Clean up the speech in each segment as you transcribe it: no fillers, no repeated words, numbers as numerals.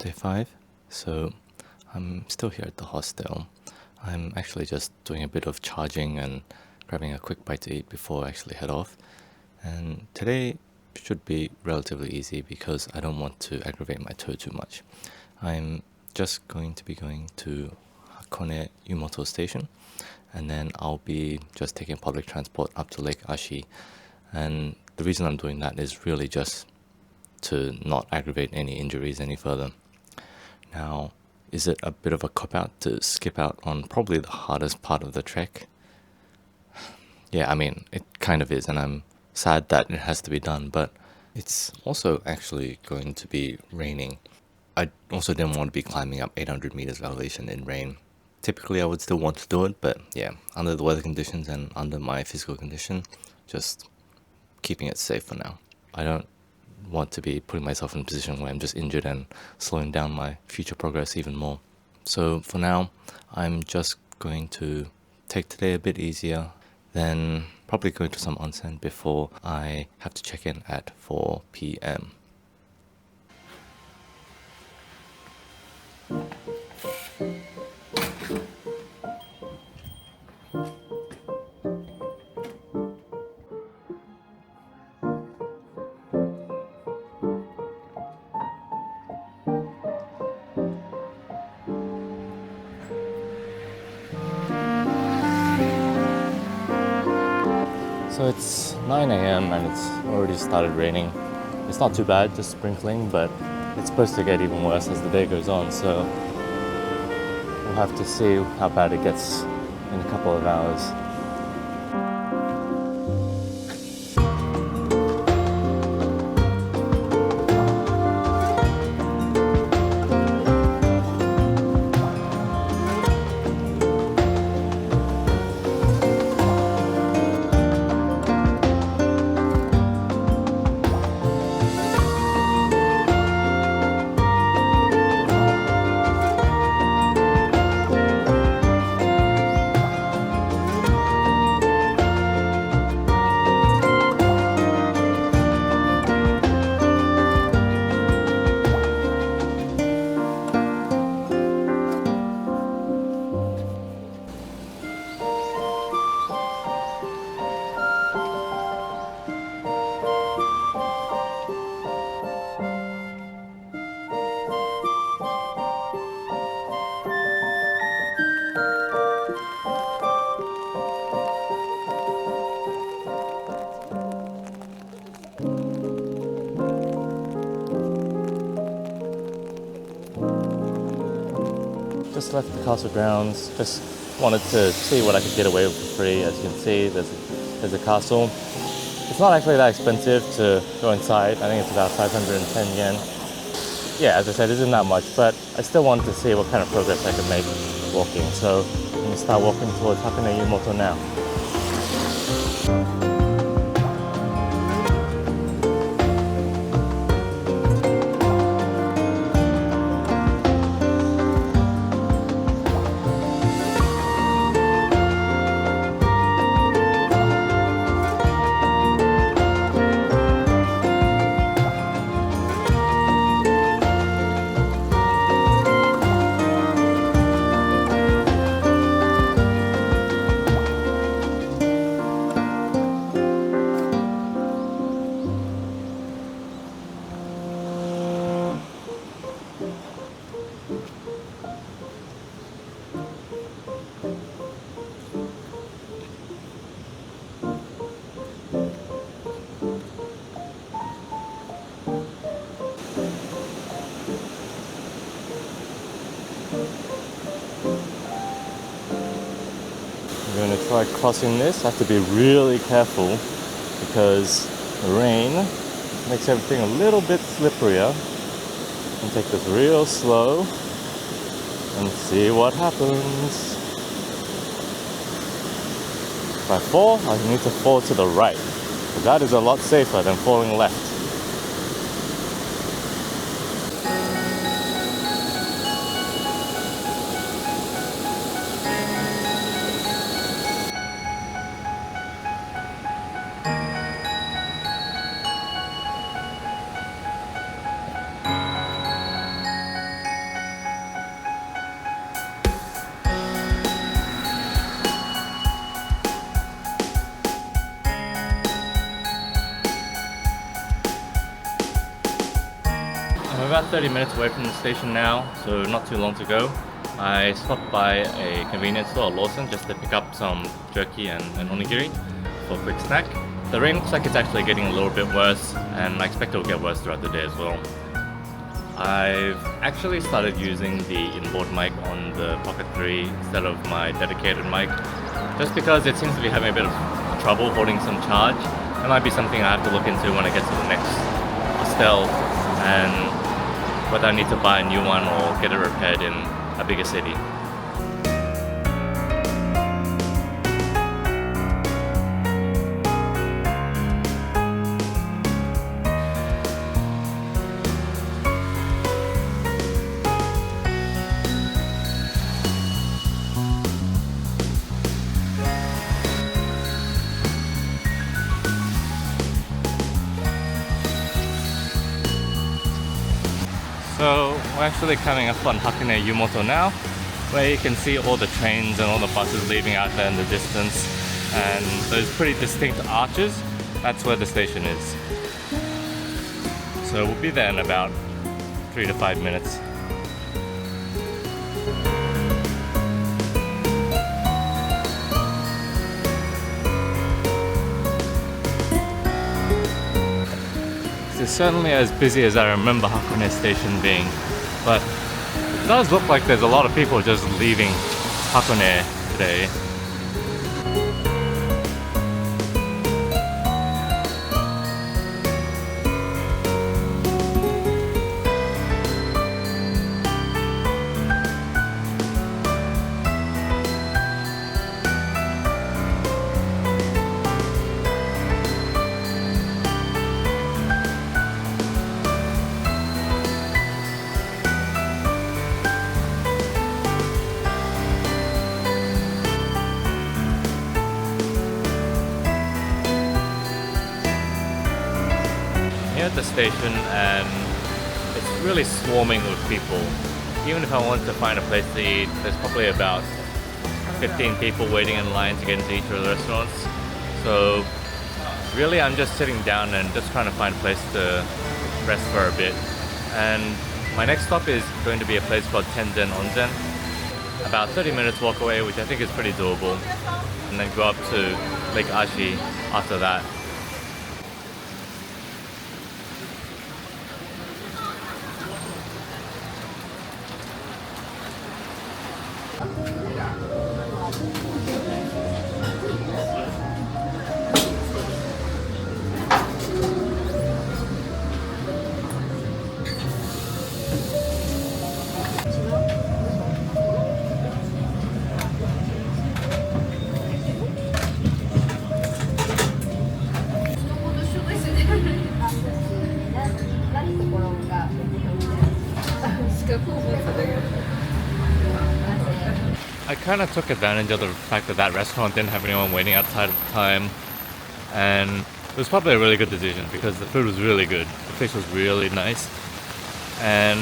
day 5. So I'm still here at the hostel. I'm actually just doing a bit of charging and grabbing a quick bite to eat before I actually head off. And today should be relatively easy because I don't want to aggravate my toe too much. I'm just going to be going to Hakone Yumoto station, and then I'll be just taking public transport up to Lake Ashi. And the reason I'm doing that is really just to not aggravate any injuries any further. Now, is it a bit of a cop-out to skip out on probably the hardest part of the trek? Yeah, I mean, it kind of is, and I'm sad that it has to be done, but it's also actually going to be raining. I also didn't want to be climbing up 800 meters of elevation in rain. Typically, I would still want to do it, but yeah, under the weather conditions and under my physical condition, just keeping it safe for now. I don't want to be putting myself in a position where I'm just injured and slowing down my future progress even more. So for now, I'm just going to take today a bit easier, then probably go to some onsen before I have to check in at 4 p.m. So it's 9 a.m. and it's already started raining. It's not too bad, just sprinkling, but it's supposed to get even worse as the day goes on, so we'll have to see how bad it gets in a couple of hours. Just left the castle grounds, just wanted to see what I could get away with for free. As you can see, there's a castle. It's not actually that expensive to go inside. I think it's about 510 yen. Yeah, as I said, it isn't that much, but I still wanted to see what kind of progress I could make walking. So I'm going to start walking towards Hakone Yumoto now. I'm going to try crossing this. I have to be really careful because the rain makes everything a little bit slipperier. And take this real slow and see what happens. If I fall, I need to fall to the right. But that is a lot safer than falling left. I'm about 30 minutes away from the station now, so not too long to go. I stopped by a convenience store, Lawson, just to pick up some jerky and onigiri for a quick snack. The rain looks like it's actually getting a little bit worse, and I expect it will get worse throughout the day as well. I've actually started using the inboard mic on the Pocket 3 instead of my dedicated mic, just because it seems to be having a bit of trouble holding some charge. It might be something I have to look into when I get to the next hostel, and whether I need to buy a new one or get it repaired in a bigger city. So we're actually coming up on Hakone Yumoto now, where you can see all the trains and all the buses leaving out there in the distance, and those pretty distinct arches, that's where the station is. So we'll be there in about 3 to 5 minutes. It's certainly as busy as I remember Hakone Station being, but it does look like there's a lot of people just leaving Hakone today. At the station, and it's really swarming with people. Even if I wanted to find a place to eat, there's probably about 15 people waiting in line to get into each of the restaurants. So really I'm just sitting down and just trying to find a place to rest for a bit. And my next stop is going to be a place called Tenzen Onsen, about 30 minutes walk away, which I think is pretty doable, and then go up to Lake Ashi after that. I kind of took advantage of the fact that restaurant didn't have anyone waiting outside at the time, and it was probably a really good decision because the food was really good. The fish was really nice, and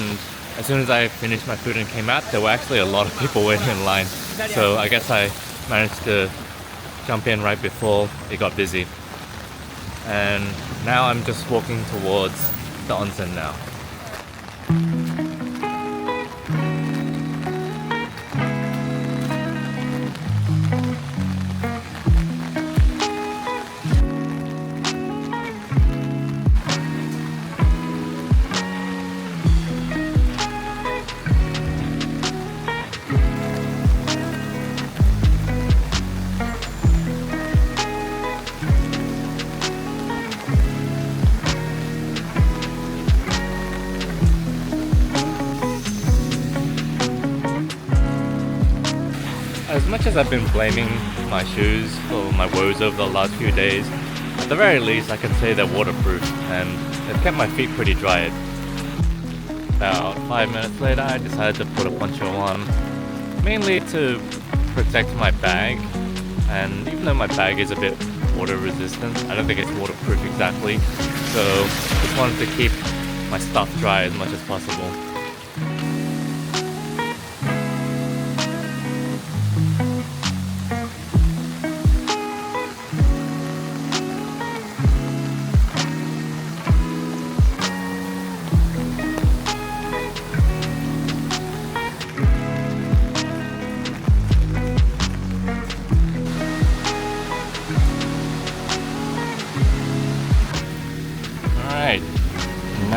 as soon as I finished my food and came out, there were actually a lot of people waiting in line. So I guess I managed to jump in right before it got busy. And now I'm just walking towards the onsen now. As much as I've been blaming my shoes for my woes over the last few days, at the very least I can say they're waterproof and they've kept my feet pretty dry. About 5 minutes later I decided to put a poncho on, mainly to protect my bag, and even though my bag is a bit water resistant, I don't think it's waterproof exactly, so just wanted to keep my stuff dry as much as possible.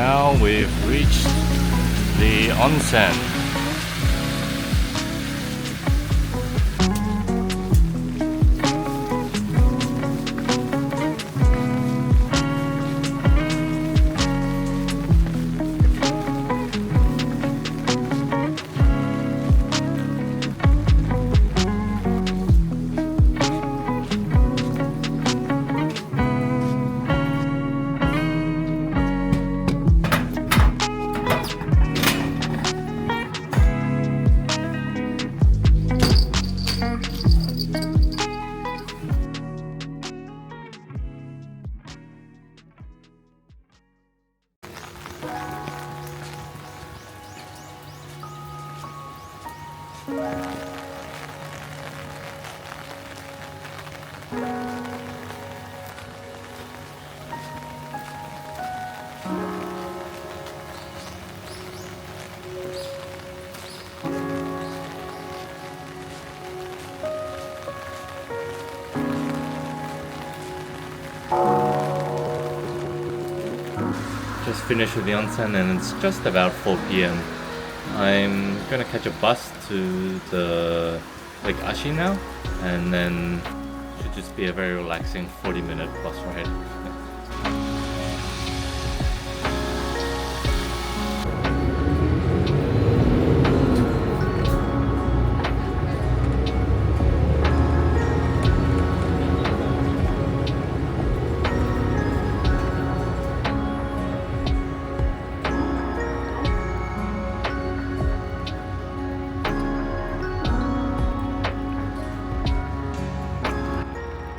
now we've reached the onsen. Just finished with the onsen and it's just about 4 p.m. I'm gonna catch a bus to the Lake Ashi now, and then it should just be a very relaxing 40-minute bus ride.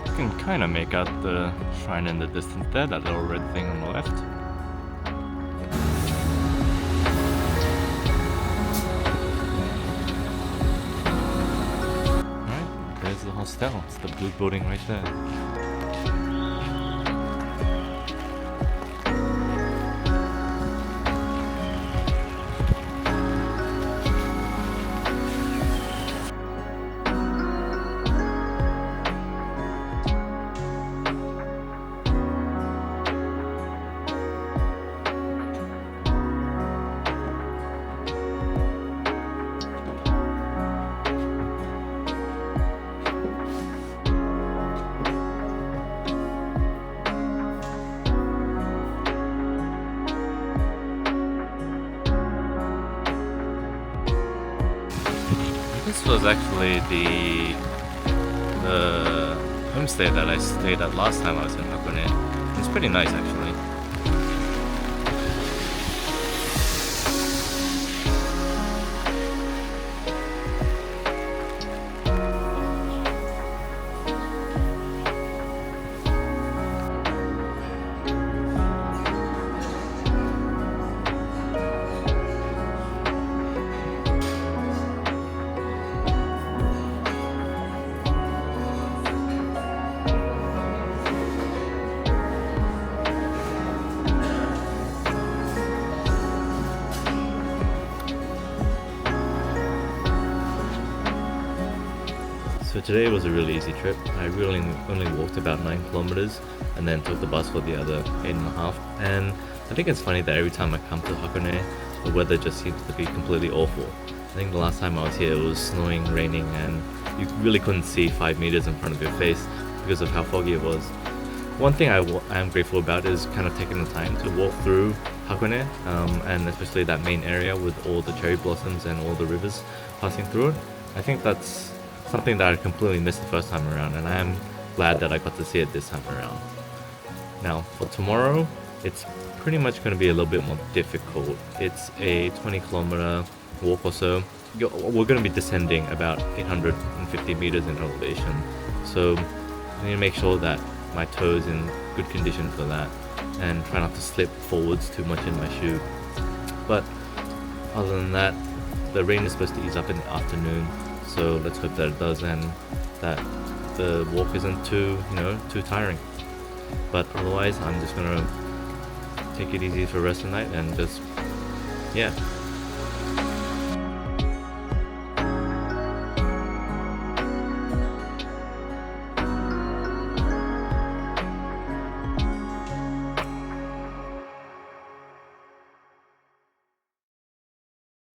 You can kind of make out the shrine in the distance there, that little red thing on the left. Alright, there's the hostel. It's the blue building right there. This was actually the homestay that I stayed at last time I was in Hakone. It's pretty nice actually. So today was a really easy trip. I really only walked about 9 kilometers and then took the bus for the other 8.5. And I think it's funny that every time I come to Hakone, the weather just seems to be completely awful. I think the last time I was here it was snowing, raining, and you really couldn't see 5 meters in front of your face because of how foggy it was. One thing I am grateful about is kind of taking the time to walk through Hakone, and especially that main area with all the cherry blossoms and all the rivers passing through it. I think that's something that I completely missed the first time around, and I am glad that I got to see it this time around. Now, for tomorrow, it's pretty much going to be a little bit more difficult. It's a 20-kilometer walk or so. We're going to be descending about 850 meters in elevation, so I need to make sure that my toes in good condition for that and try not to slip forwards too much in my shoe. But other than that, the rain is supposed to ease up in the afternoon, so let's hope that it does and that the walk isn't too tiring. But otherwise, I'm just gonna take it easy for the rest of the night and just